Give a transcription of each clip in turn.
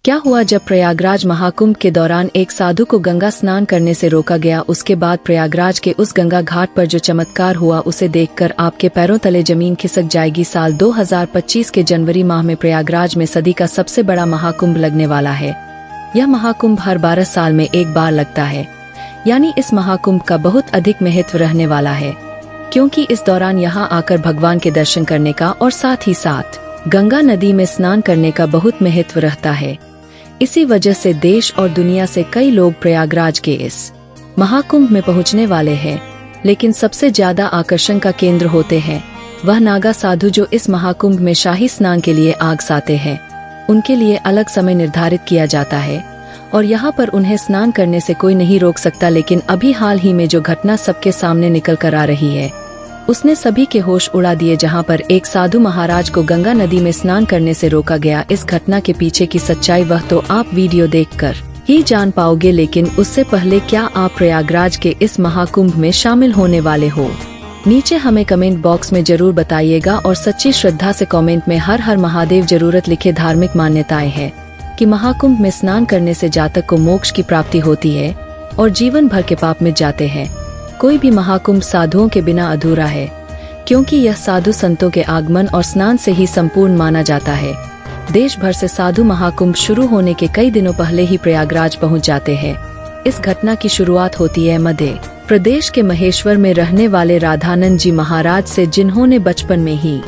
क्या हुआ जब प्रयागराज महाकुंभ के दौरान एक साधु को गंगा स्नान करने से रोका गया। उसके बाद प्रयागराज के उस गंगा घाट पर जो चमत्कार हुआ उसे देखकर आपके पैरों तले जमीन खिसक जाएगी। साल 2025 के जनवरी माह में प्रयागराज में सदी का सबसे बड़ा महाकुंभ लगने वाला है। यह महाकुंभ हर 12 साल में एक बार लगता है, यानी इस महाकुंभ का बहुत अधिक महत्व रहने वाला है, क्योंकि इस दौरान यहाँ आकर भगवान के दर्शन करने का और साथ ही साथ गंगा नदी में स्नान करने का बहुत महत्व रहता है। इसी वजह से देश और दुनिया से कई लोग प्रयागराज के इस महाकुंभ में पहुंचने वाले हैं। लेकिन सबसे ज्यादा आकर्षण का केंद्र होते हैं वह नागा साधु जो इस महाकुंभ में शाही स्नान के लिए आते हैं। उनके लिए अलग समय निर्धारित किया जाता है और यहाँ पर उन्हें स्नान करने से कोई नहीं रोक सकता। लेकिन अभी हाल ही में जो घटना सबके सामने निकल कर आ रही है उसने सभी के होश उड़ा दिए, जहां पर एक साधु महाराज को गंगा नदी में स्नान करने से रोका गया। इस घटना के पीछे की सच्चाई वह तो आप वीडियो देखकर ही जान पाओगे, लेकिन उससे पहले क्या आप प्रयागराज के इस महाकुंभ में शामिल होने वाले हो? नीचे हमें कमेंट बॉक्स में जरूर बताइएगा और सच्ची श्रद्धा से कमेंट में हर हर महादेव जरूरत लिखे। धार्मिक मान्यताएं है कि महाकुंभ में स्नान करने से जातक को मोक्ष की प्राप्ति होती है और जीवन भर के पाप मिट जाते हैं। कोई भी महाकुंभ साधुओं के बिना अधूरा है, क्योंकि यह साधु संतों के आगमन और स्नान से ही संपूर्ण माना जाता है। देश भर से साधु महाकुंभ शुरू होने के कई दिनों पहले ही प्रयागराज पहुंच जाते हैं। इस घटना की शुरुआत होती है मध्य प्रदेश के महेश्वर में रहने वाले राधानंद जी महाराज से, जिन्होंने बचपन में ही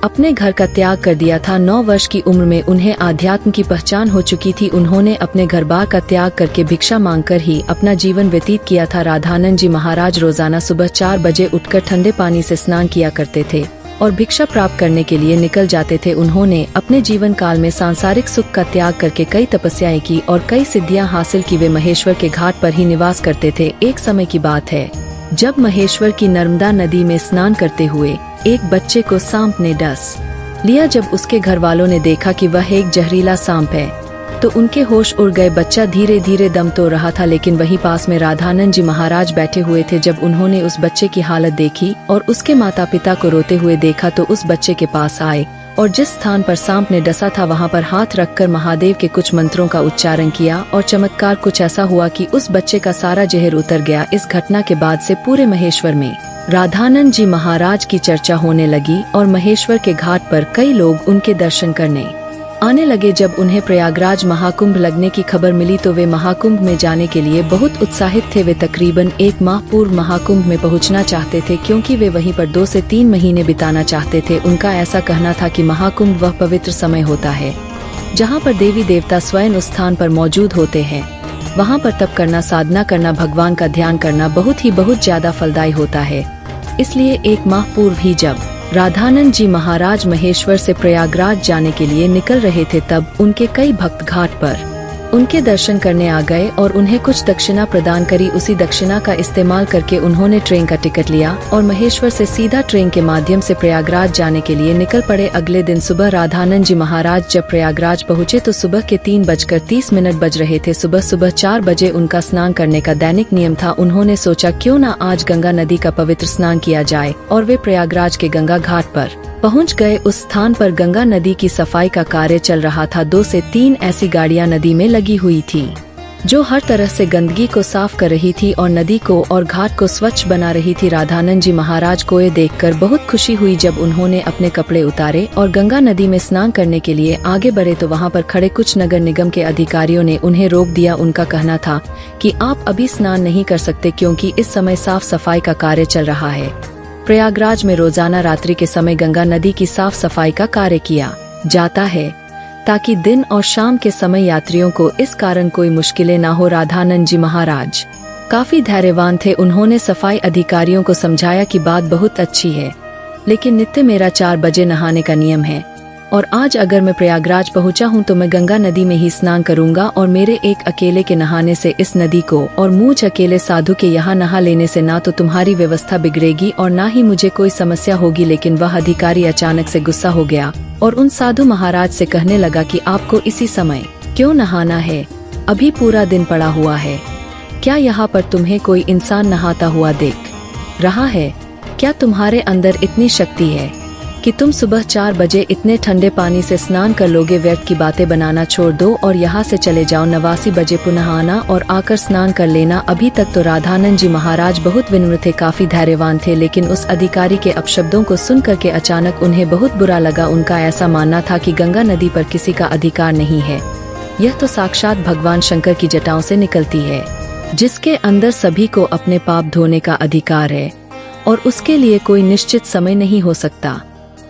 अपने घर का त्याग कर दिया था। 9 वर्ष की उम्र में उन्हें आध्यात्म की पहचान हो चुकी थी। उन्होंने अपने घर बार का त्याग करके भिक्षा मांगकर ही अपना जीवन व्यतीत किया था। राधानंद जी महाराज रोजाना सुबह 4 बजे उठकर ठंडे पानी से स्नान किया करते थे और भिक्षा प्राप्त करने के लिए निकल जाते थे। उन्होंने अपने जीवन काल में सांसारिक सुख का त्याग करके कई तपस्याएं की और कई सिद्धियां हासिल की। वे महेश्वर के घाट पर ही निवास करते थे। एक समय की बात है जब महेश्वर की नर्मदा नदी में स्नान करते हुए एक बच्चे को सांप ने डस लिया। जब उसके घर वालों ने देखा कि वह एक जहरीला सांप है तो उनके होश उड़ गए। बच्चा धीरे धीरे दम तो रहा था, लेकिन वहीं पास में राधानंद जी महाराज बैठे हुए थे। जब उन्होंने उस बच्चे की हालत देखी और उसके माता पिता को रोते हुए देखा तो उस बच्चे के पास आए और जिस स्थान पर सांप ने डसा था वहां पर हाथ रखकर महादेव के कुछ मंत्रों का उच्चारण किया और चमत्कार कुछ ऐसा हुआ कि उस बच्चे का सारा जहर उतर गया। इस घटना के बाद से पूरे महेश्वर में राधानंद जी महाराज की चर्चा होने लगी और महेश्वर के घाट पर कई लोग उनके दर्शन करने आने लगे। जब उन्हें प्रयागराज महाकुंभ लगने की खबर मिली तो वे महाकुंभ में जाने के लिए बहुत उत्साहित थे। वे तकरीबन 1 माह पूर्व महाकुंभ में पहुंचना चाहते थे, क्योंकि वे वहीं पर 2 से 3 महीने बिताना चाहते थे। उनका ऐसा कहना था कि महाकुंभ वह पवित्र समय होता है जहां पर देवी देवता स्वयं उस स्थान पर मौजूद होते हैं। वहां पर तप करना, साधना करना, भगवान का ध्यान करना बहुत ज्यादा फलदायी होता है। इसलिए 1 माह पूर्व ही जब राधानंद जी महाराज महेश्वर से प्रयागराज जाने के लिए निकल रहे थे तब उनके कई भक्त घाट पर उनके दर्शन करने आ गए और उन्हें कुछ दक्षिणा प्रदान करी। उसी दक्षिणा का इस्तेमाल करके उन्होंने ट्रेन का टिकट लिया और महेश्वर से सीधा ट्रेन के माध्यम से प्रयागराज जाने के लिए निकल पड़े। अगले दिन सुबह राधानंद जी महाराज जब प्रयागराज पहुँचे तो सुबह के 3:30 बज रहे थे। सुबह 4 बजे उनका स्नान करने का दैनिक नियम था। उन्होंने सोचा क्यों न आज गंगा नदी का पवित्र स्नान किया जाए और वे प्रयागराज के गंगा घाट पर पहुंच गए। उस स्थान पर गंगा नदी की सफाई का कार्य चल रहा था। 2 से 3 ऐसी गाड़ियां नदी में लगी हुई थी जो हर तरह से गंदगी को साफ कर रही थी और नदी को और घाट को स्वच्छ बना रही थी। राधानंद जी महाराज को ये देखकर बहुत खुशी हुई। जब उन्होंने अपने कपड़े उतारे और गंगा नदी में स्नान करने के लिए आगे बढ़े तो वहां पर खड़े कुछ नगर निगम के अधिकारियों ने उन्हें रोक दिया। उनका कहना था कि आप अभी स्नान नहीं कर सकते, क्योंकि इस समय साफ सफाई का कार्य चल रहा है। प्रयागराज में रोजाना रात्रि के समय गंगा नदी की साफ सफाई का कार्य किया जाता है ताकि दिन और शाम के समय यात्रियों को इस कारण कोई मुश्किलें ना हो। राधानंद जी महाराज काफी धैर्यवान थे। उन्होंने सफाई अधिकारियों को समझाया कि बात बहुत अच्छी है, लेकिन नित्य मेरा 4 बजे नहाने का नियम है और आज अगर मैं प्रयागराज पहुंचा हूं तो मैं गंगा नदी में ही स्नान करूंगा और मेरे एक अकेले के नहाने से इस नदी को और मुझ अकेले साधु के यहाँ नहा लेने से ना तो तुम्हारी व्यवस्था बिगड़ेगी और ना ही मुझे कोई समस्या होगी। लेकिन वह अधिकारी अचानक से गुस्सा हो गया और उन साधु महाराज से कहने लगा कि आपको इसी समय क्यों नहाना है? अभी पूरा दिन पड़ा हुआ है। क्या यहाँ पर तुम्हें कोई इंसान नहाता हुआ देख रहा है? क्या तुम्हारे अंदर इतनी शक्ति है कि तुम सुबह 4 बजे इतने ठंडे पानी से स्नान कर लोगे। व्यर्थ की बातें बनाना छोड़ दो और यहाँ से चले जाओ। 89 बजे पुनः आना और आकर स्नान कर लेना। अभी तक तो राधानंद जी महाराज बहुत विनम्र थे, काफी धैर्यवान थे, लेकिन उस अधिकारी के अपशब्दों को सुन करके अचानक उन्हें बहुत बुरा लगा। उनका ऐसा मानना था कि गंगा नदी पर किसी का अधिकार नहीं है, यह तो साक्षात भगवान शंकर की जटाओं से निकलती है, जिसके अंदर सभी को अपने पाप धोने का अधिकार है और उसके लिए कोई निश्चित समय नहीं हो सकता।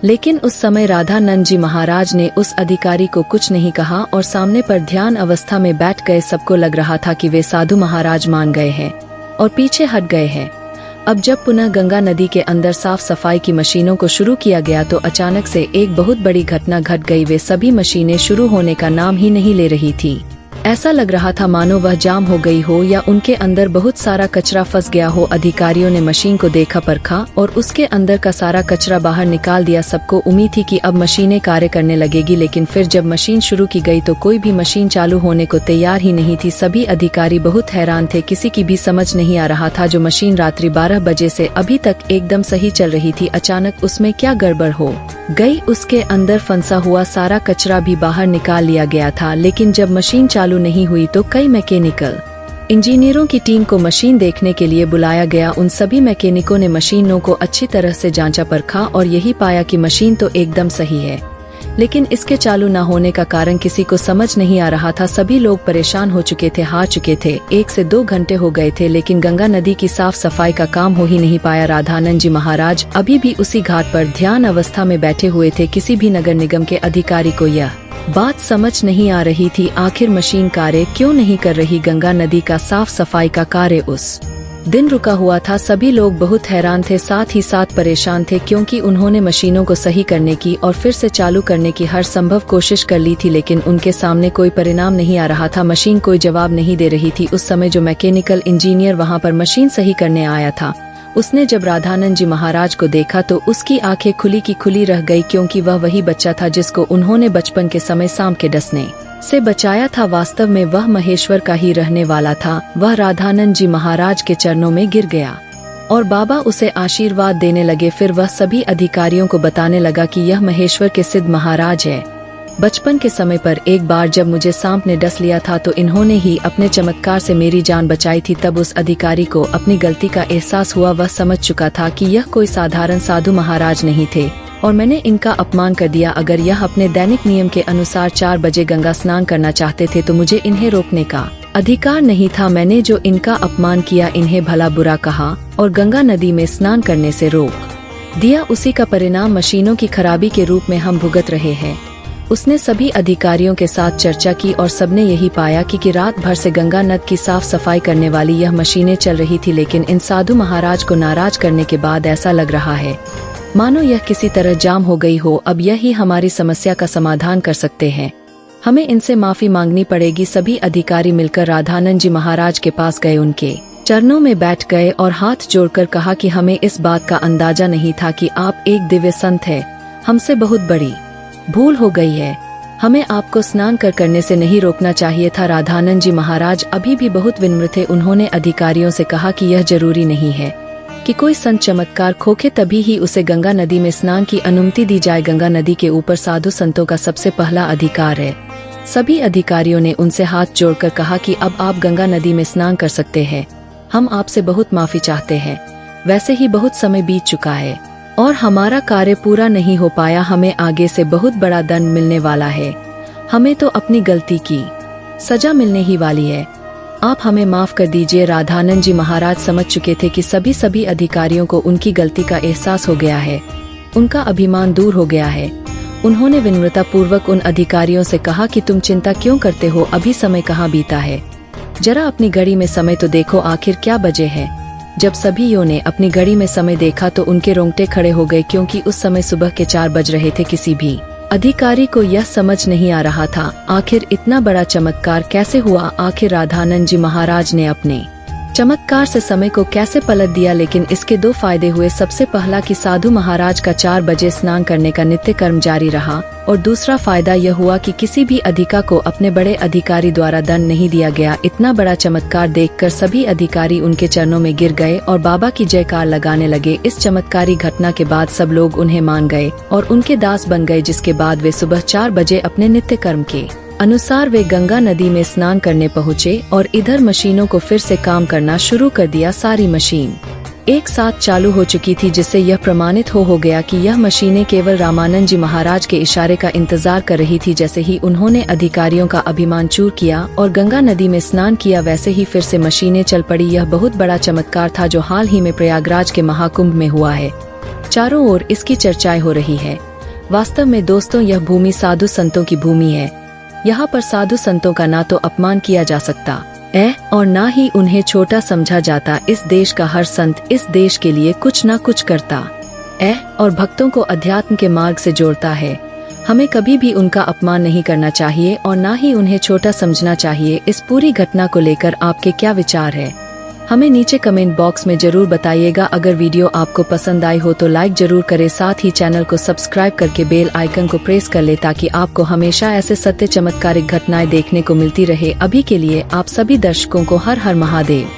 लेकिन उस समय राधानंद जी महाराज ने उस अधिकारी को कुछ नहीं कहा और सामने पर ध्यान अवस्था में बैठ गए। सबको लग रहा था कि वे साधु महाराज मान गए हैं और पीछे हट गए हैं। अब जब पुनः गंगा नदी के अंदर साफ सफाई की मशीनों को शुरू किया गया तो अचानक से एक बहुत बड़ी घटना घट गई। वे सभी मशीनें शुरू होने का नाम ही नहीं ले रही थी। ऐसा लग रहा था मानो वह जाम हो गई हो या उनके अंदर बहुत सारा कचरा फंस गया हो। अधिकारियों ने मशीन को देखा परखा और उसके अंदर का सारा कचरा बाहर निकाल दिया। सबको उम्मीद थी कि अब मशीनें कार्य करने लगेगी, लेकिन फिर जब मशीन शुरू की गई तो कोई भी मशीन चालू होने को तैयार ही नहीं थी। सभी अधिकारी बहुत हैरान थे, किसी की भी समझ नहीं आ रहा था। जो मशीन रात्रि 12 बजे से अभी तक एकदम सही चल रही थी, अचानक उसमें क्या गड़बड़ हो गई। उसके अंदर फंसा हुआ सारा कचरा भी बाहर निकाल लिया गया था, लेकिन जब मशीन चालू नहीं हुई तो कई मैकेनिकल इंजीनियरों की टीम को मशीन देखने के लिए बुलाया गया। उन सभी मैकेनिकों ने मशीनों को अच्छी तरह से जांचा परखा और यही पाया कि मशीन तो एकदम सही है, लेकिन इसके चालू न होने का कारण किसी को समझ नहीं आ रहा था। सभी लोग परेशान हो चुके थे, हार चुके थे। 1 से 2 घंटे हो गए थे, लेकिन गंगा नदी की साफ सफाई का काम हो ही नहीं पाया। राधानंद जी महाराज अभी भी उसी घाट पर ध्यान अवस्था में बैठे हुए थे। किसी भी नगर निगम के अधिकारी को यह बात समझ नहीं आ रही थी, आखिर मशीन कार्य क्यों नहीं कर रही। गंगा नदी का साफ सफाई का कार्य उस दिन रुका हुआ था। सभी लोग बहुत हैरान थे, साथ ही साथ परेशान थे, क्योंकि उन्होंने मशीनों को सही करने की और फिर से चालू करने की हर संभव कोशिश कर ली थी, लेकिन उनके सामने कोई परिणाम नहीं आ रहा था। मशीन कोई जवाब नहीं दे रही थी। उस समय जो मैकेनिकल इंजीनियर वहां पर मशीन सही करने आया था, उसने जब राधानंद जी महाराज को देखा तो उसकी आंखें खुली की खुली रह गई, क्योंकि वह वही बच्चा था जिसको उन्होंने बचपन के समय सांप के डसने से बचाया था। वास्तव में वह महेश्वर का ही रहने वाला था। वह राधानंद जी महाराज के चरणों में गिर गया और बाबा उसे आशीर्वाद देने लगे। फिर वह सभी अधिकारियों को बताने लगा कि यह महेश्वर के सिद्ध महाराज है। बचपन के समय पर एक बार जब मुझे सांप ने डस लिया था तो इन्होंने ही अपने चमत्कार से मेरी जान बचाई थी। तब उस अधिकारी को अपनी गलती का एहसास हुआ। वह समझ चुका था कि यह कोई साधारण साधु महाराज नहीं थे और मैंने इनका अपमान कर दिया। अगर यह अपने दैनिक नियम के अनुसार 4 बजे गंगा स्नान करना चाहते थे तो मुझे इन्हें रोकने का अधिकार नहीं था। मैंने जो इनका अपमान किया, इन्हें भला बुरा कहा और गंगा नदी में स्नान करने से रोक दिया, उसी का परिणाम मशीनों की खराबी के रूप में हम भुगत रहे हैं। उसने सभी अधिकारियों के साथ चर्चा की और सबने यही पाया कि रात भर से गंगा नद की साफ सफाई करने वाली यह मशीनें चल रही थी, लेकिन इन साधु महाराज को नाराज करने के बाद ऐसा लग रहा है मानो यह किसी तरह जाम हो गई हो। अब यही हमारी समस्या का समाधान कर सकते हैं, हमें इनसे माफी मांगनी पड़ेगी। सभी अधिकारी मिलकर राधानंद जी महाराज के पास गए, उनके चरणों में बैठ गए और हाथ जोड़कर कहा कि हमें इस बात का अंदाजा नहीं था कि आप एक दिव्य संत हैं। हमसे बहुत बड़ी भूल हो गई है, हमें आपको स्नान करने से नहीं रोकना चाहिए था। राधानंद जी महाराज अभी भी बहुत विनम्र थे। उन्होंने अधिकारियों से कहा कि यह जरूरी नहीं है कि कोई संत चमत्कार खोखे तभी ही उसे गंगा नदी में स्नान की अनुमति दी जाए। गंगा नदी के ऊपर साधु संतों का सबसे पहला अधिकार है। सभी अधिकारियों ने उनसे हाथ जोड़कर कहा कि अब आप गंगा नदी में स्नान कर सकते हैं। हम आपसे बहुत माफी चाहते हैं, वैसे ही बहुत समय बीत चुका है और हमारा कार्य पूरा नहीं हो पाया। हमें आगे से बहुत बड़ा दंड मिलने वाला है। हमें तो अपनी गलती की सजा मिलने ही वाली है, आप हमें माफ कर दीजिए। राधानंद जी महाराज समझ चुके थे कि सभी अधिकारियों को उनकी गलती का एहसास हो गया है, उनका अभिमान दूर हो गया है। उन्होंने विनम्रता पूर्वक उन अधिकारियों से कहा कि तुम चिंता क्यों करते हो, अभी समय कहाँ बीता है, जरा अपनी घड़ी में समय तो देखो, आखिर क्या बजे है। जब सभीयों ने अपनी घड़ी में समय देखा तो उनके रोंगटे खड़े हो गए, क्योंकि उस समय सुबह के 4 बज रहे थे। किसी भी अधिकारी को यह समझ नहीं आ रहा था आखिर इतना बड़ा चमत्कार कैसे हुआ। आखिर राधानंद जी महाराज ने अपने चमत्कार से समय को कैसे पलट दिया। लेकिन इसके दो फायदे हुए। सबसे पहला कि साधु महाराज का 4 बजे स्नान करने का नित्य कर्म जारी रहा, और दूसरा फायदा यह हुआ कि किसी भी अधिकारी को अपने बड़े अधिकारी द्वारा दंड नहीं दिया गया। इतना बड़ा चमत्कार देखकर सभी अधिकारी उनके चरणों में गिर गए और बाबा की जयकार लगाने लगे। इस चमत्कारी घटना के बाद सब लोग उन्हें मान गए और उनके दास बन गए, जिसके बाद वे सुबह 4 बजे अपने नित्य कर्म के अनुसार वे गंगा नदी में स्नान करने पहुँचे और इधर मशीनों को फिर से काम करना शुरू कर दिया। सारी मशीन एक साथ चालू हो चुकी थी, जिससे यह प्रमाणित हो गया कि यह मशीनें केवल रामानंद जी महाराज के इशारे का इंतजार कर रही थी। जैसे ही उन्होंने अधिकारियों का अभिमान चूर किया और गंगा नदी में स्नान किया, वैसे ही फिर से मशीनें चल पड़ी। यह बहुत बड़ा चमत्कार था जो हाल ही में प्रयागराज के महाकुंभ में हुआ है। चारों ओर इसकी चर्चाएं हो रही है। वास्तव में दोस्तों, यह भूमि साधु संतों की भूमि है। यहाँ पर साधु संतों का ना तो अपमान किया जा सकता और ना ही उन्हें छोटा समझा जाता। इस देश का हर संत इस देश के लिए कुछ न कुछ करता और भक्तों को अध्यात्म के मार्ग से जोड़ता है। हमें कभी भी उनका अपमान नहीं करना चाहिए और ना ही उन्हें छोटा समझना चाहिए। इस पूरी घटना को लेकर आपके क्या विचार है, हमें नीचे कमेंट बॉक्स में जरूर बताइएगा। अगर वीडियो आपको पसंद आई हो तो लाइक जरूर करें, साथ ही चैनल को सब्सक्राइब करके बेल आइकन को प्रेस कर ले, ताकि आपको हमेशा ऐसे सत्य चमत्कारिक घटनाएं देखने को मिलती रहे। अभी के लिए आप सभी दर्शकों को हर हर महादेव।